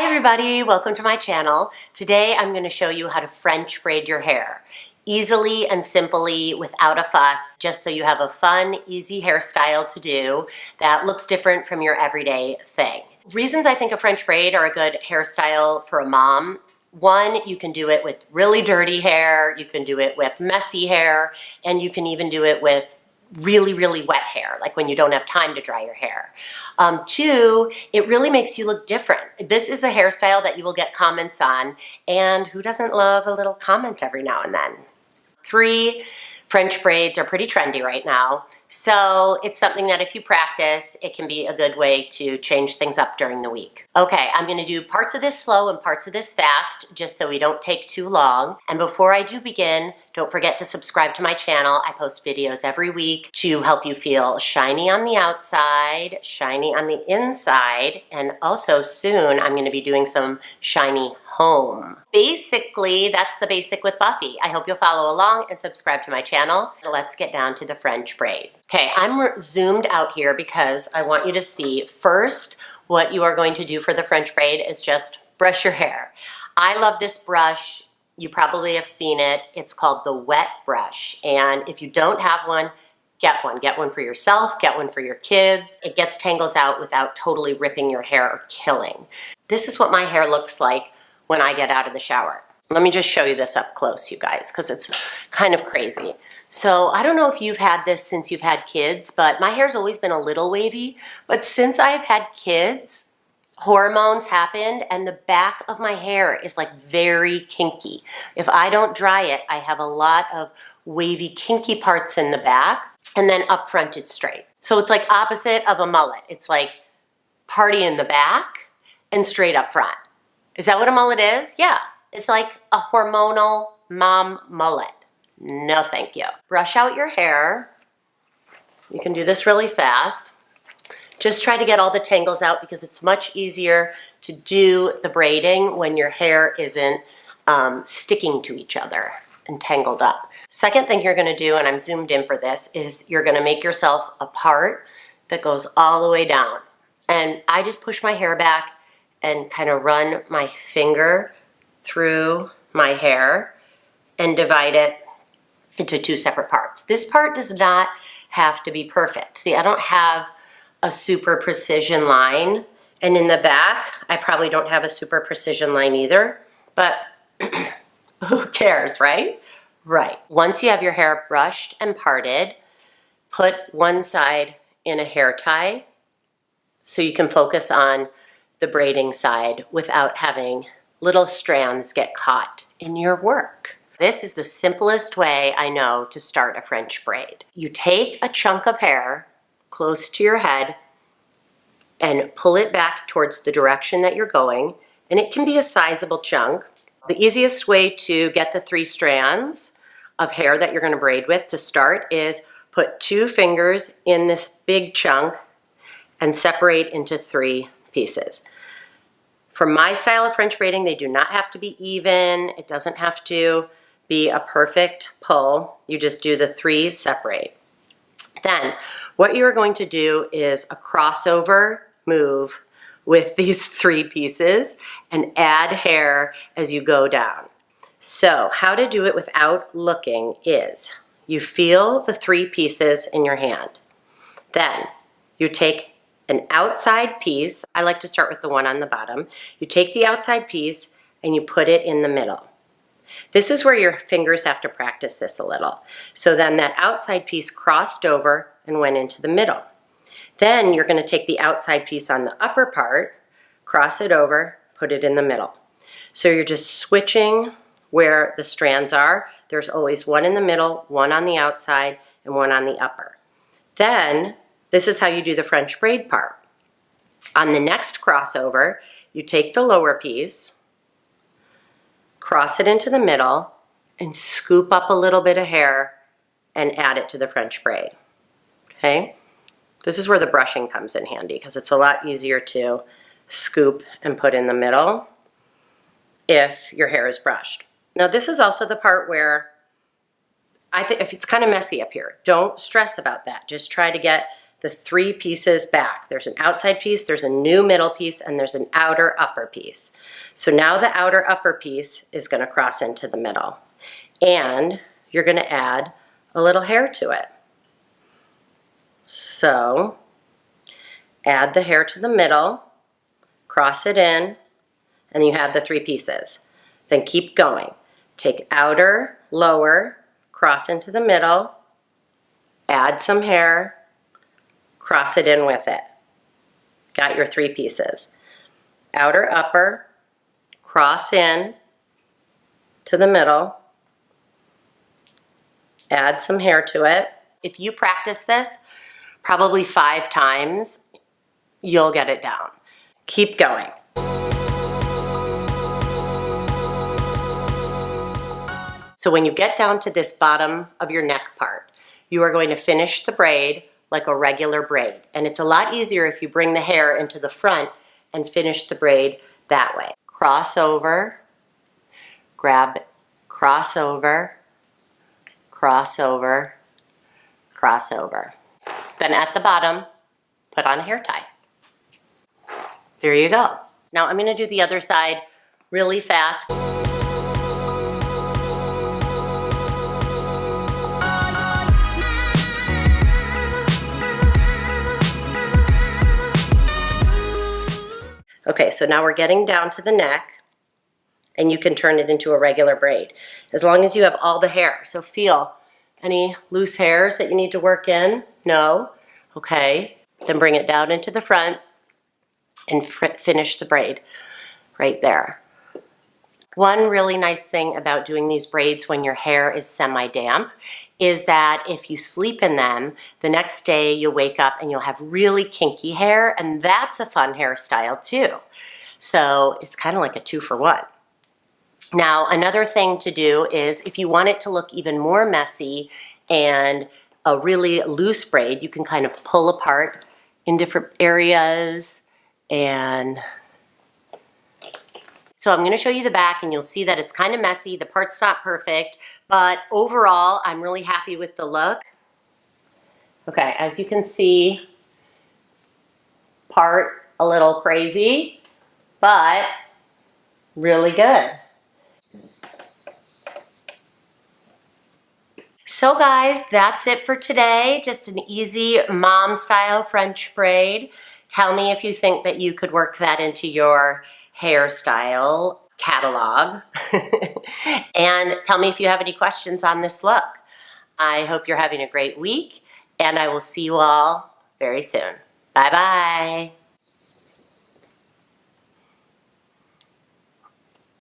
Hi everybody, welcome to my channel. Today I'm going to show you how to French braid your hair. Easily and simply, without a fuss, just so you have a fun, easy hairstyle to do that looks different from your everyday thing. Reasons I think a French braid are a good hairstyle for a mom. One, you can do it with really dirty hair, you can do it with messy hair, and you can even do it with really, really wet hair, like when you don't have time to dry your hair. Two, it really makes you look different. This is a hairstyle that you will get comments on, and who doesn't love a little comment every now and then? Three, French braids are pretty trendy right now, so it's something that if you practice, it can be a good way to change things up during the week. Okay, I'm gonna do parts of this slow and parts of this fast, just so we don't take too long. And before I do begin, don't forget to subscribe to my channel. I post videos every week to help you feel shiny on the outside, shiny on the inside, and also soon I'm gonna be doing some shiny home. Basically, that's the basic with Buffy. I hope you'll follow along and subscribe to my channel. Let's get down to the French braid. Okay, I'm zoomed out here because I want you to see first what you are going to do for the French braid is just brush your hair. I love this brush. You probably have seen it. It's called the wet brush. And if you don't have one, get one. Get one for yourself, get one for your kids. It gets tangles out without totally ripping your hair or killing. This is what my hair looks like when I get out of the shower. Let me just show you this up close, you guys, because it's kind of crazy. So I don't know if you've had this since you've had kids, but my hair's always been a little wavy. But since I've had kids, hormones happened and the back of my hair is like very kinky. If I don't dry it, I have a lot of wavy, kinky parts in the back, and then up front it's straight. So it's like opposite of a mullet. It's like party in the back and straight up front. Is that what a mullet is? Yeah. It's like a hormonal mom mullet. No, thank you. Brush out your hair. You can do this really fast. Just try to get all the tangles out because it's much easier to do the braiding when your hair isn't sticking to each other and tangled up. Second thing you're gonna do, and I'm zoomed in for this, is you're gonna make yourself a part that goes all the way down. And I just push my hair back and kind of run my finger through my hair and divide it into two separate parts. This part does not have to be perfect. See, I don't have a super precision line, and in the back, I probably don't have a super precision line either, but who cares, right? Right. Once you have your hair brushed and parted, put one side in a hair tie so you can focus on the braiding side without having little strands get caught in your work. This is the simplest way I know to start a French braid. You take a chunk of hair close to your head and pull it back towards the direction that you're going, and it can be a sizable chunk. The easiest way to get the 3 strands of hair that you're gonna braid with to start is put 2 fingers in this big chunk and separate into 3 pieces. For my style of French braiding, they do not have to be even. It doesn't have to be a perfect pull. You just do the 3 separate. Then what you're going to do is a crossover move with these 3 pieces and add hair as you go down. So how to do it without looking is you feel the 3 pieces in your hand. Then you take an outside piece. I like to start with the one on the bottom. You take the outside piece and you put it in the middle. This is where your fingers have to practice this a little. So then that outside piece crossed over and went into the middle. Then you're going to take the outside piece on the upper part, cross it over, put it in the middle. So you're just switching where the strands are. There's always one in the middle, one on the outside, and one on the upper. Then this is how you do the French braid part. On the next crossover, you take the lower piece, cross it into the middle, and scoop up a little bit of hair and add it to the French braid. Okay? This is where the brushing comes in handy because it's a lot easier to scoop and put in the middle if your hair is brushed. Now this is also the part where I think if it's kind of messy up here, don't stress about that. Just try to get the 3 pieces back. There's an outside piece, there's a new middle piece, and there's an outer upper piece. So now the outer upper piece is going to cross into the middle. And you're going to add a little hair to it. So add the hair to the middle, cross it in, and you have the 3 pieces. Then keep going. Take outer, lower, cross into the middle, add some hair, cross it in with it. Got your 3 pieces. Outer, upper, cross in to the middle, add some hair to it. If you practice this probably 5 times, you'll get it down. Keep going. So when you get down to this bottom of your neck part, you are going to finish the braid like a regular braid. And it's a lot easier if you bring the hair into the front and finish the braid that way. Cross over, grab, cross over, cross over, cross over. Then at the bottom, put on a hair tie. There you go. Now I'm going to do the other side really fast. Okay, so now we're getting down to the neck, and you can turn it into a regular braid as long as you have all the hair. So feel any loose hairs that you need to work in? No? Okay. Then bring it down into the front and finish the braid right there. One really nice thing about doing these braids when your hair is semi-damp is that if you sleep in them, the next day you'll wake up and you'll have really kinky hair, and that's a fun hairstyle too. So it's kind of like a 2-for-1. Now, another thing to do is if you want it to look even more messy and a really loose braid, you can kind of pull apart in different areas. And so I'm going to show you the back, and you'll see that it's kind of messy. The part's not perfect, but overall, I'm really happy with the look. Okay, as you can see, part a little crazy, but really good. So guys, that's it for today. Just an easy mom-style French braid. Tell me if you think that you could work that into your hairstyle catalog. And tell me if you have any questions on this look. I hope you're having a great week, and I will see you all very soon. Bye-bye.